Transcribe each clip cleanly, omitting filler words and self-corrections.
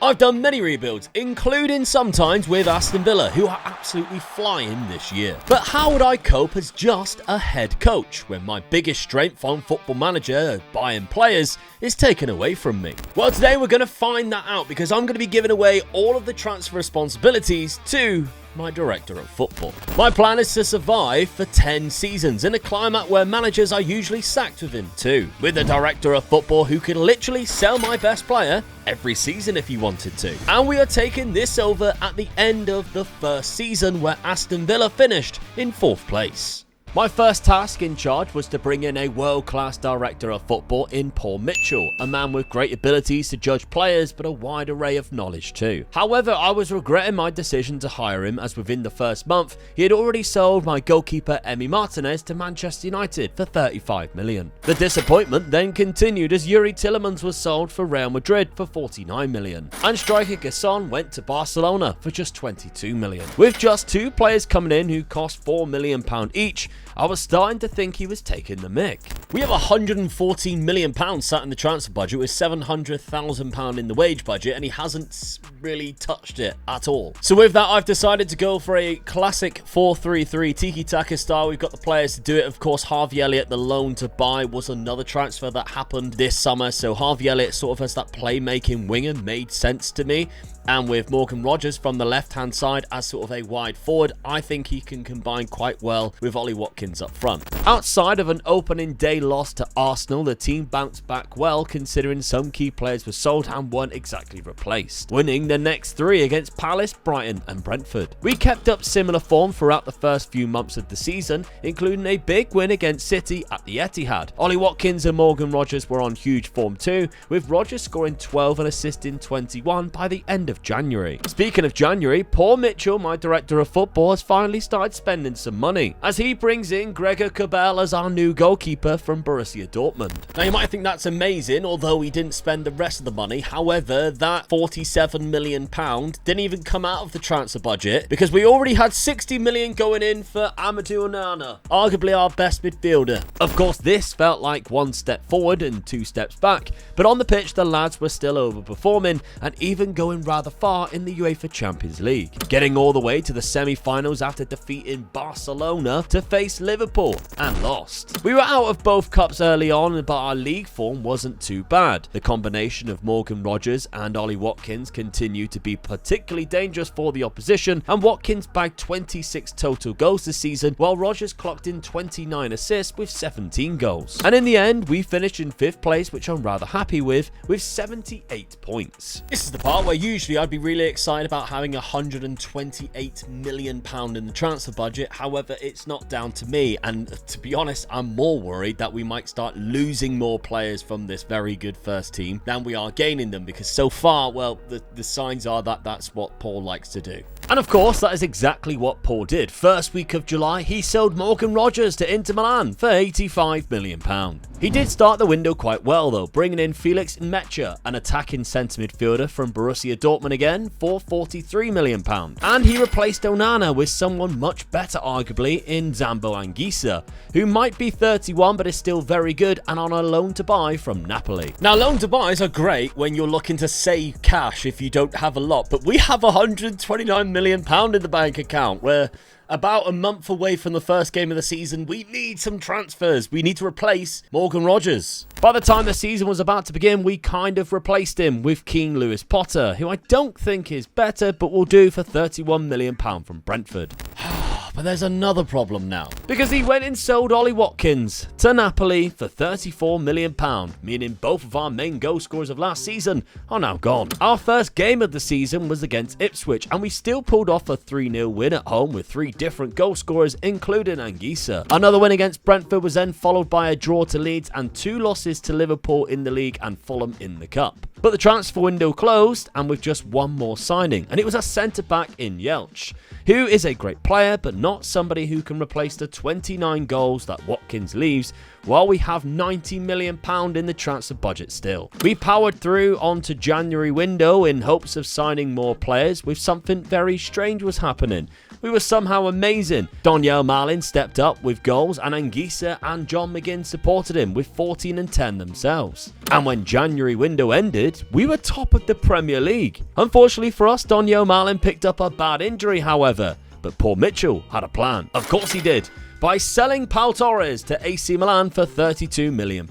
I've done many rebuilds, including sometimes with Aston Villa, who are absolutely flying this year. But how would I cope as just a head coach when my biggest strength on Football Manager, buying players, is taken away from me? Well, today we're going to find that out because I'm going to be giving away all of the transfer responsibilities to my director of football. My plan is to survive for 10 seasons in a climate where managers are usually sacked within 2, with a director of football who could literally sell my best player every season if he wanted to. And we are taking this over at the end of the first season where Aston Villa finished in 4th place. My first task in charge was to bring in a world-class director of football in Paul Mitchell, a man with great abilities to judge players but a wide array of knowledge too. However, I was regretting my decision to hire him as within the first month, he had already sold my goalkeeper Emi Martinez to Manchester United for 35 million. The disappointment then continued as Yuri Tillemans was sold for Real Madrid for 49 million, and striker Gasson went to Barcelona for just 22 million. With just 2 players coming in who cost £4 million each, I was starting to think he was taking the mick. We have £114 million sat in the transfer budget with £700,000 in the wage budget, and he hasn't really touched it at all. So with that, I've decided to go for a classic 4-3-3 tiki-taka style. We've got the players to do it. Of course, Harvey Elliott, the loan to buy, was another transfer that happened this summer. So Harvey Elliott sort of as that playmaking winger made sense to me. And with Morgan Rogers from the left-hand side as sort of a wide forward, I think he can combine quite well with Ollie Watkins up front. Outside of an opening day loss to Arsenal, the team bounced back well considering some key players were sold and weren't exactly replaced, winning the next 3 against Palace, Brighton and Brentford. We kept up similar form throughout the first few months of the season, including a big win against City at the Etihad. Ollie Watkins and Morgan Rogers were on huge form too, with Rogers scoring 12 and assisting 21 by the end of January. Speaking of January, Paul Mitchell, my director of football, has finally started spending some money as he brings in Gregor Kobel as our new goalkeeper from Borussia Dortmund. Now you might think that's amazing, although he didn't spend the rest of the money. However, that £47 million didn't even come out of the transfer budget because we already had £60 million going in for Amadou Onana, arguably our best midfielder. Of course, this felt like 1 step forward and 2 steps back, but on the pitch the lads were still overperforming and even going rather far in the UEFA Champions League, getting all the way to the semi-finals after defeating Barcelona to face Liverpool and lost. We were out of both cups early on, but our league form wasn't too bad. The combination of Morgan Rogers and Ollie Watkins continued to be particularly dangerous for the opposition, and Watkins bagged 26 total goals this season while Rogers clocked in 29 assists with 17 goals. And in the end, we finished in 5th place, which I'm rather happy with 78 points. This is the part where usually I'd be really excited about having £128 million in the transfer budget. However, it's not down to me, and to be honest, I'm more worried that we might start losing more players from this very good first team than we are gaining them, because so far, well, the signs are that that's what Paul likes to do. And of course, that is exactly what Paul did. First week of July, he sold Morgan Rogers to Inter Milan for £85 million. He did start the window quite well though, bringing in Felix Nmecha, an attacking centre midfielder from Borussia Dortmund again, for £43 million. And he replaced Onana with someone much better arguably in Zambo Anguissa, who might be 31 but is still very good and on a loan to buy from Napoli. Now, loan to buys are great when you're looking to save cash if you don't have a lot, but we have £129 million in the bank account. We're about a month away from the first game of the season. We need some transfers. We need to replace Morgan Rogers. By the time the season was about to begin, we kind of replaced him with Keane Lewis Potter, who I don't think is better, but will do for £31 million from Brentford. But there's another problem now, because he went and sold Ollie Watkins to Napoli for £34 million, meaning both of our main goal scorers of last season are now gone. Our first game of the season was against Ipswich, and we still pulled off a 3-0 win at home with 3 different goal scorers, including Anguissa. Another win against Brentford was then followed by a draw to Leeds and 2 losses to Liverpool in the league and Fulham in the cup. But the transfer window closed, and with just one more signing, and it was a centre-back in Yelch, who is a great player but not somebody who can replace the 29 goals that Watkins leaves, while we have £90 million in the transfer budget still. We powered through onto January window in hopes of signing more players, with something very strange was happening. We were somehow amazing. Donyell Malen stepped up with goals, and Anguissa and John McGinn supported him with 14 and 10 themselves. And when January window ended, we were top of the Premier League. Unfortunately for us, Donyell Malen picked up a bad injury, however, but Paul Mitchell had a plan. Of course he did, by selling Pau Torres to AC Milan for £32 million.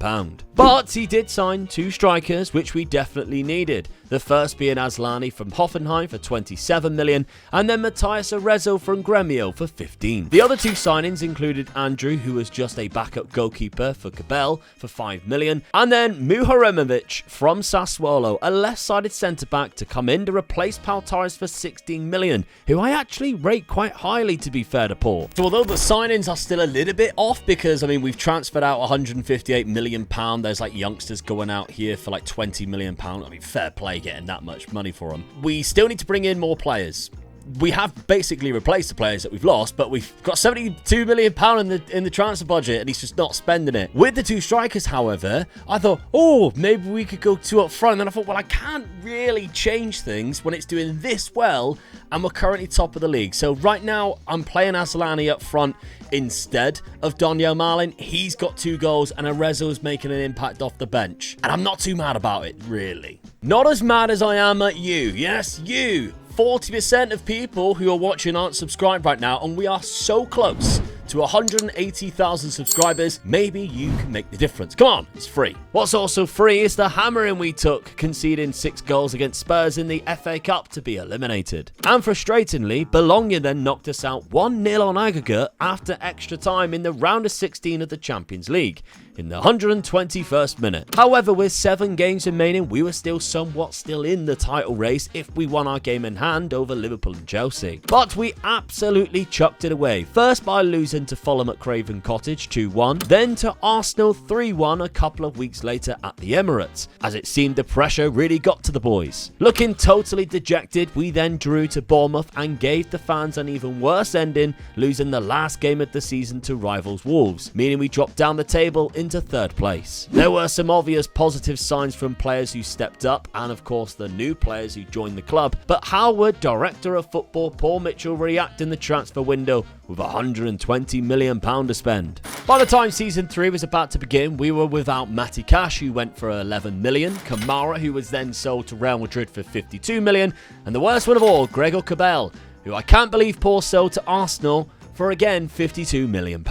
But he did sign 2 strikers, which we definitely needed. The first being Asllani from Hoffenheim for £27 million, and then Matthias Arezzo from Gremio for £15. The other 2 signings included Andrew, who was just a backup goalkeeper for Cabell for £5 million, and then Muharemovic from Sassuolo, a left-sided centre-back to come in to replace Pau Torres for £16 million, who I actually rate quite highly, to be fair to Paul. So although the signings are still a little bit off, because I mean we've transferred out £158 million, there's like youngsters going out here for like £20 million, I mean fair play getting that much money for them. We still need to bring in more players. We have basically replaced the players that we've lost, but we've got £72 million in the transfer budget, and he's just not spending it. With the 2 strikers, however, I thought, oh, maybe we could go 2 up front. And then I thought, well, I can't really change things when it's doing this well, and we're currently top of the league. So right now, I'm playing Asllani up front instead of Donyell Malen. He's got 2 goals, and Arezzo's making an impact off the bench. And I'm not too mad about it, really. Not as mad as I am at you. Yes, you. 40% of people who are watching aren't subscribed right now, and we are so close to 180,000 subscribers. Maybe you can make the difference. Come on, it's free. What's also free is the hammering we took, conceding 6 goals against Spurs in the FA Cup to be eliminated. And frustratingly, Bologna then knocked us out 1-0 on aggregate after extra time in the round of 16 of the Champions League in the 121st minute. However, with 7 games remaining, we were still in the title race if we won our game in hand over Liverpool and Chelsea. But we absolutely chucked it away. First by losing to Fulham at Craven Cottage 2-1, then to Arsenal 3-1 a couple of weeks later at the Emirates, as it seemed the pressure really got to the boys. Looking totally dejected, we then drew to Bournemouth and gave the fans an even worse ending, losing the last game of the season to rivals Wolves, meaning we dropped down the table into 3rd place. There were some obvious positive signs from players who stepped up, and of course the new players who joined the club, but how would Director of Football Paul Mitchell react in the transfer window with £120 million to spend? By the time season 3 was about to begin, we were without Matty Cash, who went for £11 million, Kamara, who was then sold to Real Madrid for £52 million, and the worst one of all, Gregor Cabell, who I can't believe Paul sold to Arsenal for again £52 million.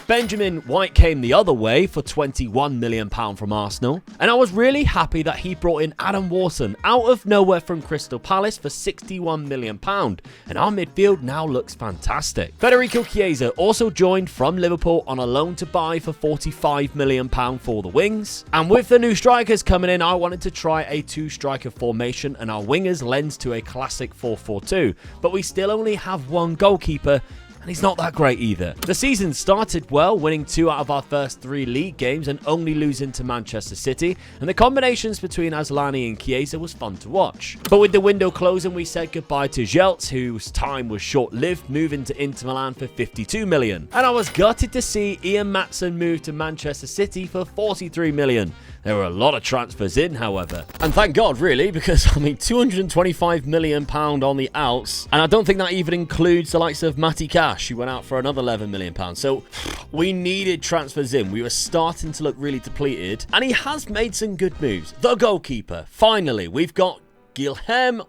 Benjamin White came the other way for £21 million from Arsenal, and I was really happy that he brought in Adam Wharton out of nowhere from Crystal Palace for £61 million, and our midfield now looks fantastic. Federico Chiesa also joined from Liverpool on a loan to buy for £45 million for the wings, and with the new strikers coming in, I wanted to try a 2-striker formation, and our wingers lends to a classic 4-4-2, but we still only have 1 goalkeeper, and he's not that great either. The season started well, winning 2 out of our first 3 league games and only losing to Manchester City, and the combinations between Asllani and Chiesa was fun to watch. But with the window closing, we said goodbye to Jeltz, whose time was short-lived, moving to Inter Milan for £52 million. And I was gutted to see Ian Maatsen move to Manchester City for £43 million. There were a lot of transfers in, however. And thank God, really, because, I mean, £225 million on the outs, and I don't think that even includes the likes of Matty Cash, who went out for another £11 million. So we needed transfers in. We were starting to look really depleted, and he has made some good moves. The goalkeeper, finally, we've got Gilheim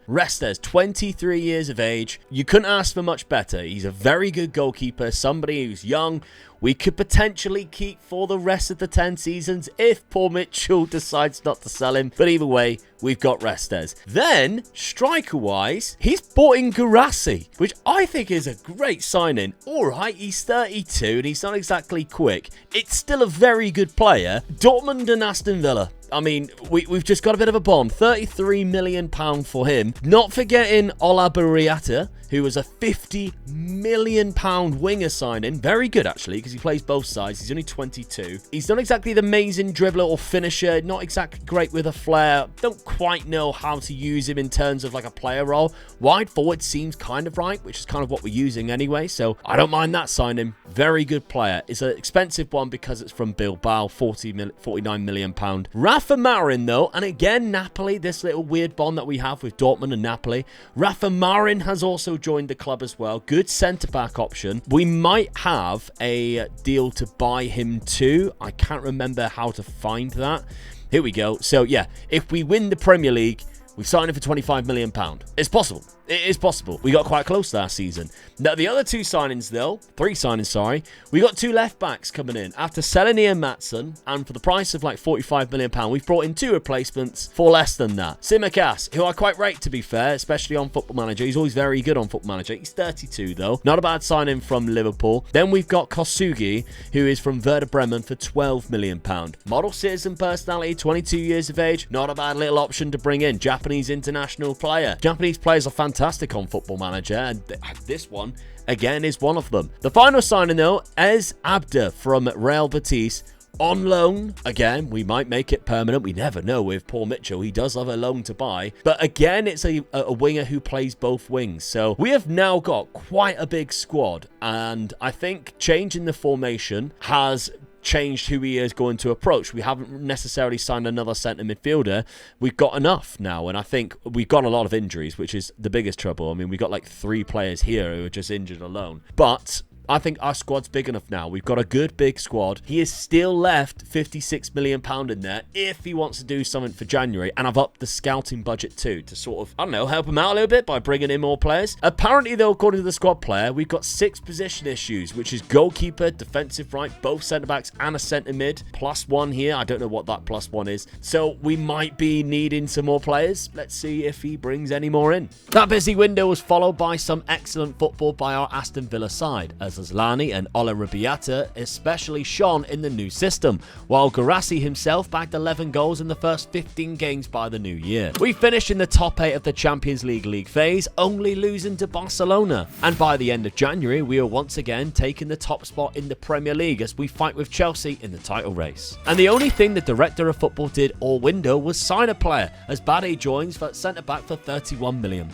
Restes, 23 years of age. You couldn't ask for much better. He's a very good goalkeeper, somebody who's young. We could potentially keep for the rest of the 10 seasons if Paul Mitchell decides not to sell him. But either way, we've got Restes. Then, striker-wise, he's bought in Guirassy, which I think is a great signing. Alright, he's 32 and he's not exactly quick. It's still a very good player. Dortmund and Aston Villa. I mean, we've just got a bit of a bomb. £33 million for him. Not forgetting Ola Barriata, who was a £50 million winger signing. Very good, actually, because because he plays both sides. He's only 22. He's not exactly the amazing dribbler or finisher, not exactly great with a flair. Don't quite know how to use him in terms of like a player role. Wide forward seems kind of right, which is kind of what we're using anyway, so I don't mind that signing. Very good player. It's an expensive one because it's from Bilbao, £49 million. Rafa Marin though, and again Napoli, this little weird bond that we have with Dortmund and Napoli. Rafa Marin has also joined the club as well. Good centre-back option. We might have a deal to buy him too. I can't remember how to find that. Here we go. So yeah, if we win the Premier League, we've signed him for £25 million. It's possible. It is possible. We got quite close last season. Now, the other three signings, sorry. We got 2 left backs coming in. After selling Ian Matson, and for the price of like £45 million, we've brought in 2 replacements for less than that. Tsimikas, who I quite rate to be fair, especially on Football Manager. He's always very good on Football Manager. He's 32 though. Not a bad signing from Liverpool. Then we've got Kosugi, who is from Werder Bremen for £12 million. Model citizen personality, 22 years of age. Not a bad little option to bring in. Japanese international player. Japanese players are fantastic on Football Manager, and this one again is one of them. The final signing though is Abda from Real Betis. On loan. Again, we might make it permanent. We never know with Paul Mitchell. He does have a loan to buy. But again, it's a winger who plays both wings. So we have now got quite a big squad. And I think changing the formation has changed who he is going to approach. We haven't necessarily signed another centre midfielder. We've got enough now, and I think we've got a lot of injuries, which is the biggest trouble. I mean, we've got like 3 players here who are just injured alone. But I think our squad's big enough now. We've got a good big squad. He is still left £56 million in there if he wants to do something for January. And I've upped the scouting budget too to sort of, I don't know, help him out a little bit by bringing in more players. Apparently though, according to the squad player, we've got 6 position issues, which is goalkeeper, defensive right, both centre-backs and a centre mid. +1 here. I don't know what that +1 is. So we might be needing some more players. Let's see if he brings any more in. That busy window was followed by some excellent football by our Aston Villa side, as Asllani and Ola Rubiata especially shone in the new system, while Guirassy himself bagged 11 goals in the first 15 games by the new year. We finished in the top 8 of the Champions League phase, only losing to Barcelona. And by the end of January, we are once again taking the top spot in the Premier League as we fight with Chelsea in the title race. And the only thing the director of football did all window was sign a player, as Bade joins for centre-back for £31 million.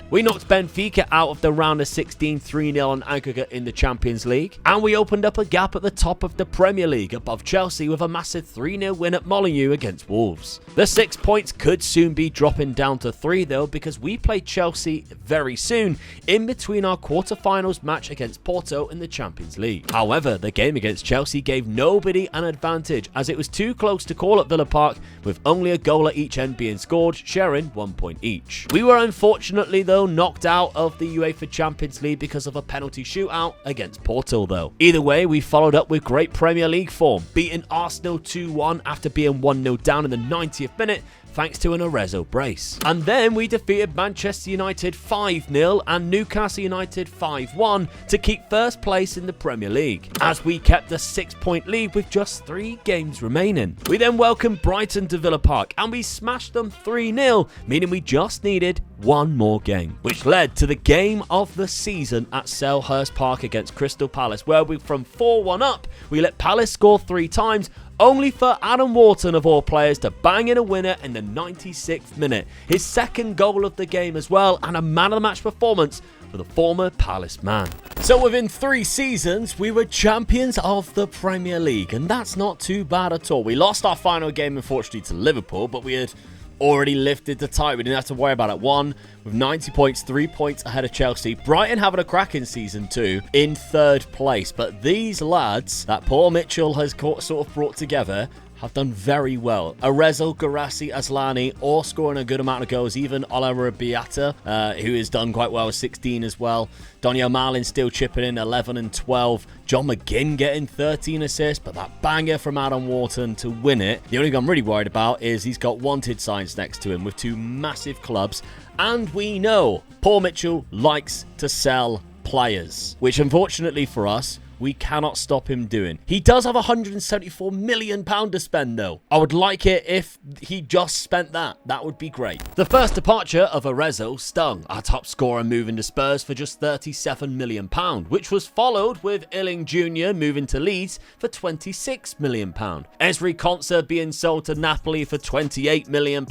We knocked Benfica out of the round of 16 3-0 on aggregate in the Champions League, and we opened up a gap at the top of the Premier League above Chelsea with a massive 3-0 win at Molineux against Wolves. The 6 points could soon be dropping down to 3 though, because we play Chelsea very soon in between our quarter-finals match against Porto in the Champions League. However, the game against Chelsea gave nobody an advantage, as it was too close to call at Villa Park, with only a goal at each end being scored, sharing 1 point each. We were unfortunately though knocked out of the UEFA Champions League because of a penalty shootout against Porto though. Either way, we followed up with great Premier League form, beating Arsenal 2-1 after being 1-0 down in the 90th minute thanks to an Arezzo brace. And then we defeated Manchester United 5-0 and Newcastle United 5-1 to keep first place in the Premier League, as we kept a 6-point lead with just 3 games remaining. We then welcomed Brighton to Villa Park and we smashed them 3-0, meaning we just needed 1 more game, which led to the game of the season at Selhurst Park against Crystal Palace, where we from 4-1 up, we let Palace score 3 times, only for Adam Wharton of all players to bang in a winner in the 96th minute. His second goal of the game as well, and a man of the match performance for the former Palace man. So within 3 seasons, we were champions of the Premier League, and that's not too bad at all. We lost our final game unfortunately to Liverpool, but we had already lifted the title. We didn't have to worry about it. 1 with 90 points, 3 points ahead of Chelsea. Brighton having a cracking season too, in 3rd place. But these lads that Paul Mitchell has sort of brought together have done very well. Arezzo, Guirassy, Asllani all scoring a good amount of goals. Even Ola Rubiata, who has done quite well with 16 as well. Donny O'Malley still chipping in 11 and 12. John McGinn getting 13 assists, but that banger from Adam Wharton to win it. The only thing I'm really worried about is he's got wanted signs next to him with 2 massive clubs. And we know Paul Mitchell likes to sell players, which unfortunately for us, we cannot stop him doing. He does have £174 million to spend though. I would like it if he just spent that. That would be great. The first departure of Arezzo stung. Our top scorer moving to Spurs for just £37 million, which was followed with Illing Jr. moving to Leeds for £26 million. Ezri Konsa being sold to Napoli for £28 million,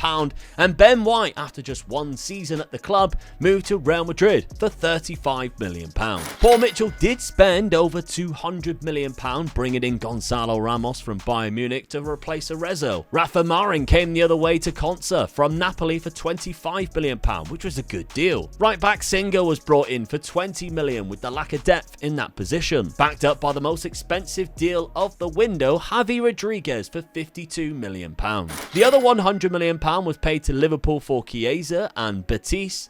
and Ben White, after just one season at the club, moved to Real Madrid for £35 million. Paul Mitchell did spend over £200 million bringing in Gonzalo Ramos from Bayern Munich to replace Arezzo. Rafa Marin came the other way to Konsa from Napoli for £25 million, which was a good deal. Right back Singer was brought in for £20 million with the lack of depth in that position. Backed up by the most expensive deal of the window, Javi Rodriguez for £52 million. The other £100 million was paid to Liverpool for Chiesa and Batiste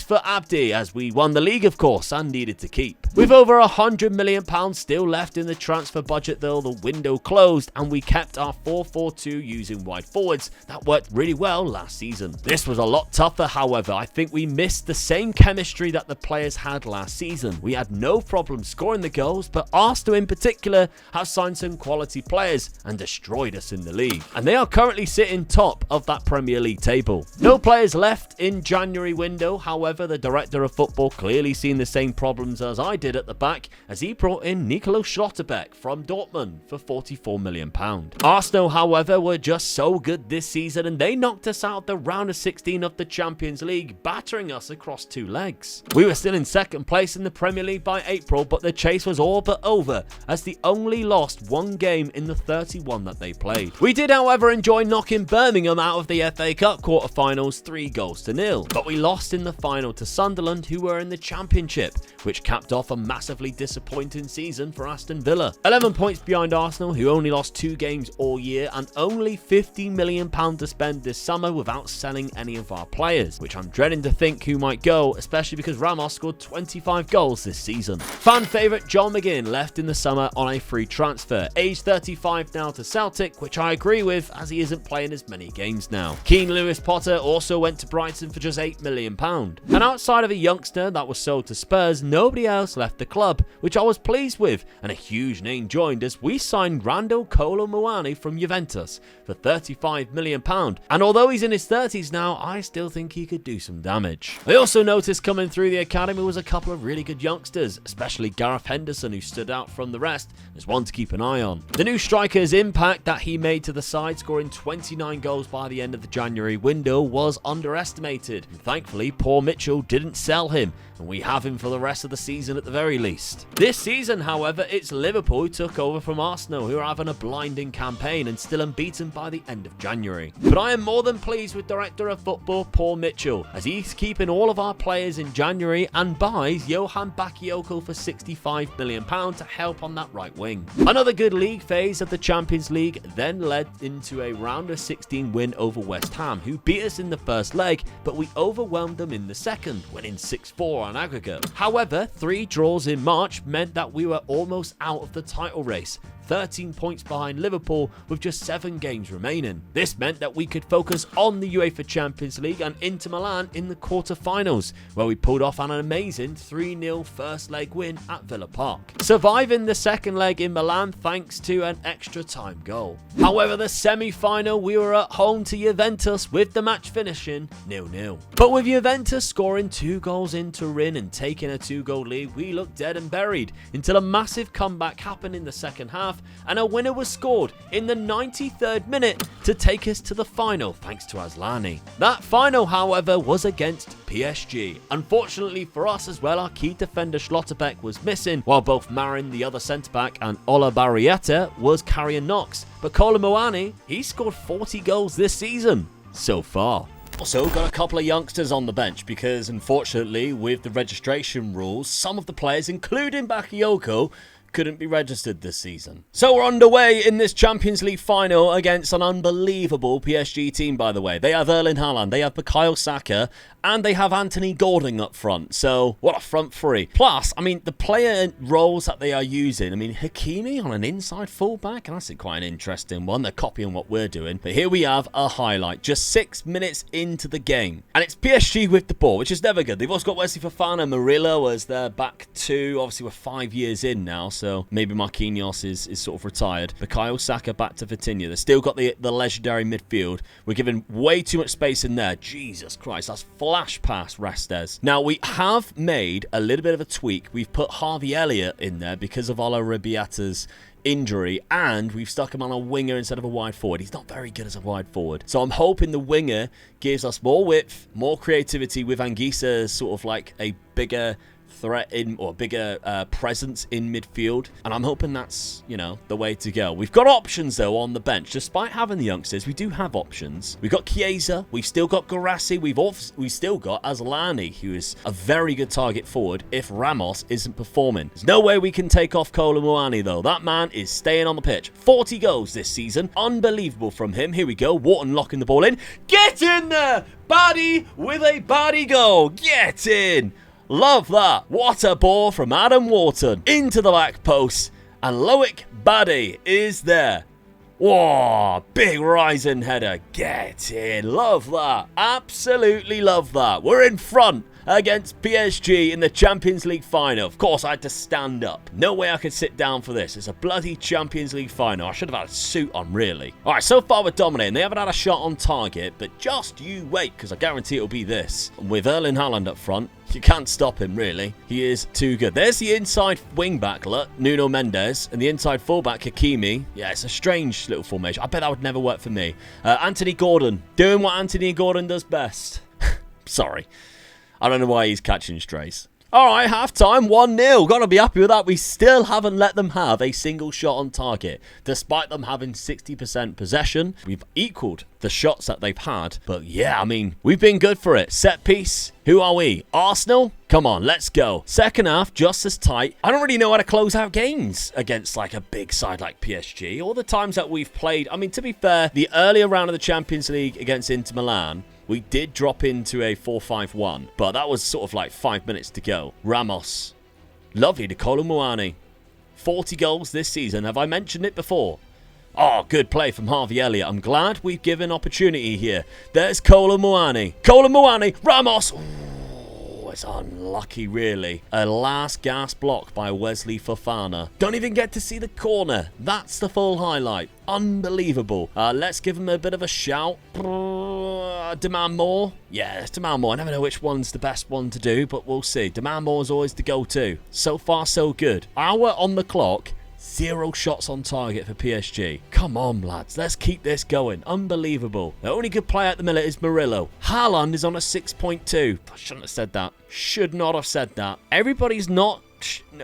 for Abdi, as we won the league of course and needed to keep. With over £100 million still left in the transfer budget though, the window closed and we kept our 4-4-2 using wide forwards. That worked really well last season. This was a lot tougher, however. I think we missed the same chemistry that the players had last season. We had no problem scoring the goals, but Arsenal in particular have signed some quality players and destroyed us in the league. And they are currently sitting top of that Premier League table. No players left in January window, however the director of football clearly seen the same problems as I did at the back, as he brought in Nicolo Schlotterbeck from Dortmund for £44 million. Arsenal, however, were just so good this season and they knocked us out the round of 16 of the Champions League, battering us across two legs. We were still in second place in the Premier League by April, but the chase was all but over as they only lost one game in the 31 that they played. We did, however, enjoy knocking Birmingham out of the FA Cup quarter-finals 3-0, but we lost in the final to Sunderland, who were in the Championship, which capped off a massively disappointing season for Aston Villa. 11 points behind Arsenal, who only lost 2 games all year and only £50 million to spend this summer without selling any of our players, which I'm dreading to think who might go, especially because Ramos scored 25 goals this season. Fan favourite John McGinn left in the summer on a free transfer, aged 35 now to Celtic, which I agree with as he isn't playing as many games now. Keane Lewis Potter also went to Brighton for just £8 million. And outside of a youngster that was sold to Spurs, nobody else left the club, which I was pleased with, and a huge name joined as we signed Randall Kolo Muani from Juventus for £35 million. And although he's in his 30s now, I still think he could do some damage. I also noticed coming through the academy was a couple of really good youngsters, especially Gareth Henderson, who stood out from the rest as one to keep an eye on. The new striker's impact that he made to the side, scoring 29 goals by the end of the January window, was underestimated. And thankfully, Paul Mitchell didn't sell him, and we have him for the rest of the season at the very least. This season, however, it's Liverpool who took over from Arsenal, who are having a blinding campaign and still unbeaten by the end of January. But I am more than pleased with Director of Football Paul Mitchell, as he's keeping all of our players in January and buys Johan Bakayoko for £65 million to help on that right wing. Another good league phase of the Champions League then led into a round of 16 win over West Ham, who beat us in the first leg, but we overwhelmed them in the second, winning 6-4 on aggregate. However, 3 draws in March meant that we were almost out of the title race, 13 points behind Liverpool with just 7 games remaining. This meant that we could focus on the UEFA Champions League and Inter Milan in the quarter-finals, where we pulled off an amazing 3-0 first leg win at Villa Park, surviving the second leg in Milan thanks to an extra time goal. However, the semi-final, we were at home to Juventus with the match finishing 0-0. But with Juventus scoring 2 goals in Turin and taking a 2-goal lead, we looked dead and buried until a massive comeback happened in the second half, and a winner was scored in the 93rd minute to take us to the final thanks to Aslani. That final, however, was against PSG. Unfortunately for us as well, our key defender Schlotterbeck was missing, while both Marin, the other centre-back, and Ola Barrieta was carrying knocks. But Kolo Muani, he scored 40 goals this season so far. Also got a couple of youngsters on the bench because unfortunately with the registration rules, some of the players, including Bakayoko, couldn't be registered this season. So we're underway in this Champions League final against an unbelievable PSG team, by the way. They have Erling Haaland, they have Bukayo Saka, and they have Anthony Gordon up front. So what a front three. Plus, I mean, the player roles that they are using, I mean, Hakimi on an inside fullback, and that's quite an interesting one. They're copying what we're doing. But here we have a highlight, just 6 minutes into the game. And it's PSG with the ball, which is never good. They've also got Wesley Fofana and Murillo as their back two. Obviously, we're 5 years in now. so maybe Marquinhos is sort of retired. Bukayo Saka back to Vitinha. They've still got the legendary midfield. We're giving way too much space in there. Jesus Christ, that's flash past Restes. Now, we have made a little bit of a tweak. We've put Harvey Elliott in there because of Ola Ribiata's injury, and we've stuck him on a winger instead of a wide forward. He's not very good as a wide forward, so I'm hoping the winger gives us more width, more creativity, with Anguissa as sort of like a bigger threat in, or bigger presence in midfield, and I'm hoping that's, you know, the way to go. We've got options though on the bench. Despite having the youngsters, we do have options. We've got Chiesa, we've still got Garassi, we've still got Aslani, who is a very good target forward if Ramos isn't performing. There's no way we can take off Kolo Muani though. That man is staying on the pitch. 40 goals this season, unbelievable from him. Here we go, Wharton locking the ball in. Get in there, Baddie, with a Baddie goal. Get in. Love that. What a ball from Adam Wharton into the back post, and Loic Baddie is there. Whoa, big rising header. Get in. Love that. Absolutely love that. We're in front against PSG in the Champions League final. Of course, I had to stand up. No way I could sit down for this. It's a bloody Champions League final. I should have had a suit on, really. All right, so far we're dominating. They haven't had a shot on target, but just you wait, because I guarantee it'll be this. And with Erling Haaland up front, you can't stop him, really. He is too good. There's the inside wing-back, Nuno Mendes, and the inside full-back, Hakimi. Yeah, it's a strange little formation. I bet that would never work for me. Anthony Gordon, doing what Anthony Gordon does best. Sorry. I don't know why he's catching strays. All right, half-time, 1-0. Got to be happy with that. We still haven't let them have a single shot on target, despite them having 60% possession. We've equaled the shots that they've had. But yeah, I mean, we've been good for it. Set piece. Who are we? Arsenal? Come on, let's go. Second half, just as tight. I don't really know how to close out games against like a big side like PSG. All the times that we've played, I mean, to be fair, the earlier round of the Champions League against Inter Milan, we did drop into a 4-5-1, but that was sort of like 5 minutes to go. Ramos. Lovely to Kolo Muani. 40 goals this season. Have I mentioned it before? Oh, good play from Harvey Elliott. I'm glad we've given opportunity here. There's Kolo Muani. Kolo Muani. Ramos. Ooh, it's unlucky, really. A last gasp block by Wesley Fofana. Don't even get to see the corner. That's the full highlight. Unbelievable. Let's give him a bit of a shout. Demand more? Yeah, let's demand more. I never know which one's the best one to do, but we'll see. Demand more is always the go-to. So far, so good. Hour on the clock. 0 shots on target for PSG. Come on, lads. Let's keep this going. Unbelievable. The only good player at the minute is Murillo. Haaland is on a 6.2. I shouldn't have said that. Should not have said that. Everybody's not,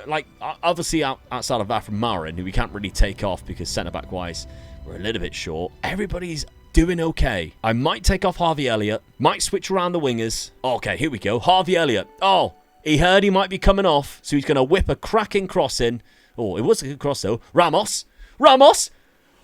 like, obviously outside of that from Marin, who we can't really take off because centre-back wise, we're a little bit short. Everybody's doing okay. I might take off Harvey Elliott. Might switch around the wingers. Okay, here we go. Harvey Elliott. Oh, he heard he might be coming off, so he's going to whip a cracking cross in. Oh, it was a good cross, though. Ramos. Ramos.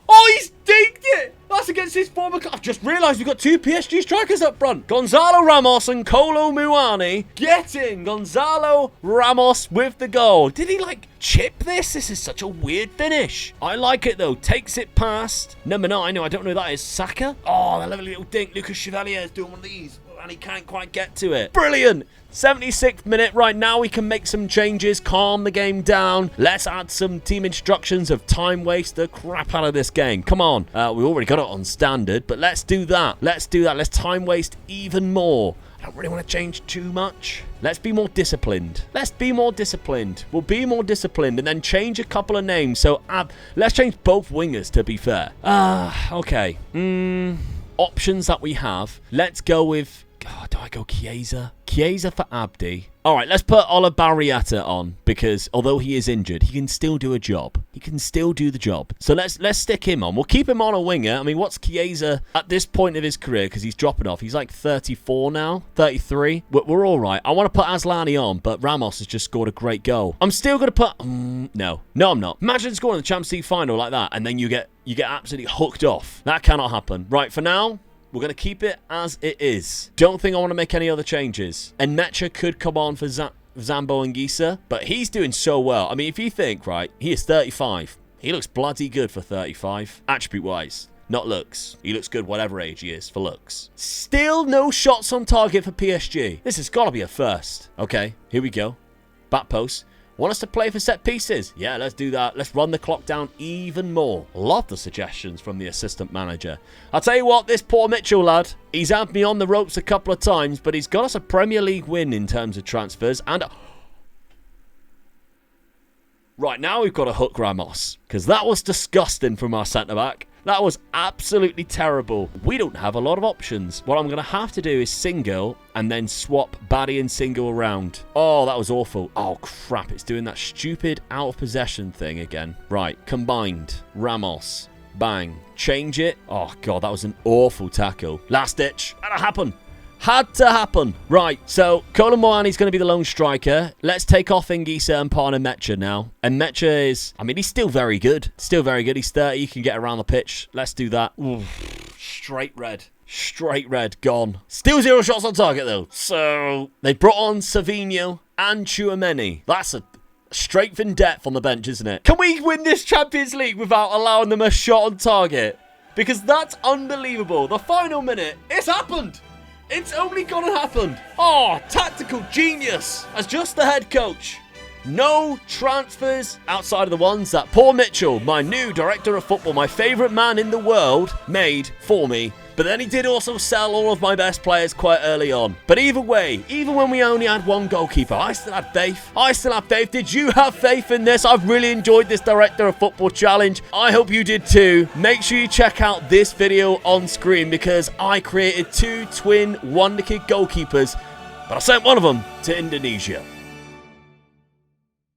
Oh, he's digged it. That's against his former club. I've just realised we've got 2 PSG strikers up front. Gonzalo Ramos and Kolo Muani. Get in. Gonzalo Ramos with the goal. Did he, like, chip this? This is such a weird finish. I like it, though. Takes it past number 9. No, I don't know who that is. Saka. Oh, that lovely little dink. Lucas Chevalier is doing one of these, and he can't quite get to it. Brilliant. 76th minute. Right now we can make some changes, calm the game down. Let's add some team instructions of time waste the crap out of this game. Come on. We already got it on standard, but let's do that. Let's do that. Let's time waste even more. I don't really want to change too much. Let's be more disciplined. Let's be more disciplined. We'll be more disciplined and then change a couple of names. So let's change both wingers, to be fair. Okay. Options that we have. Let's go with... Oh, do I go Chiesa? Chiesa for Abdi. All right, let's put Ola Barriata on because although he is injured, he can still do a job. He can still do the job. So let's stick him on. We'll keep him on a winger. I mean, what's Chiesa at this point of his career? Because he's dropping off. He's like 34 now, 33. We're all right. I want to put Aslani on, but Ramos has just scored a great goal. I'm still going to put... No, I'm not. Imagine scoring the Champions League final like that, and then you get absolutely hooked off. That cannot happen. Right, for now... We're going to keep it as it is. Don't think I want to make any other changes. And Mecha could come on for Zambo Anguissa, but he's doing so well. I mean, if you think, right, he is 35. He looks bloody good for 35, attribute-wise. Not looks. He looks good whatever age he is for looks. Still no shots on target for PSG. This has got to be a first. Okay, here we go. Back post. Want us to play for set pieces? Yeah, let's do that. Let's run the clock down even more. Love the suggestions from the assistant manager. I'll tell you what, this poor Mitchell lad, he's had me on the ropes a couple of times, but he's got us a Premier League win in terms of transfers. And right, now we've got to hook Ramos, because that was disgusting from our centre-back. That was absolutely terrible. We don't have a lot of options. What I'm going to have to do is single and then swap Batty and single around. Oh, that was awful. Oh, crap. It's doing that stupid out of possession thing again. Right. Combined. Ramos. Bang. Change it. Oh, God. That was an awful tackle. Last ditch. Had to happen. Had to happen. Right, so Colin Moani's going to be the lone striker. Let's take off Ingisa and Parna Mecha now. And Mecha is, I mean, he's still very good. Still very good. He's 30. He can get around the pitch. Let's do that. Ooh, straight red. Straight red. Gone. Still 0 shots on target, though. So they brought on Savinho and Tchouaméni. That's a straight from depth on the bench, isn't it? Can we win this Champions League without allowing them a shot on target? Because that's unbelievable. The final minute, it's happened. It's only gonna happen. Oh, tactical genius as just the head coach. No transfers outside of the ones that poor Mitchell, my new director of football, my favourite man in the world, made for me. But then he did also sell all of my best players quite early on. But either way, even when we only had one goalkeeper, I still had faith. I still have faith. Did you have faith in this? I've really enjoyed this Director of Football challenge. I hope you did too. Make sure you check out this video on screen because I created 2 twin Wonder Kid goalkeepers, but I sent one of them to Indonesia.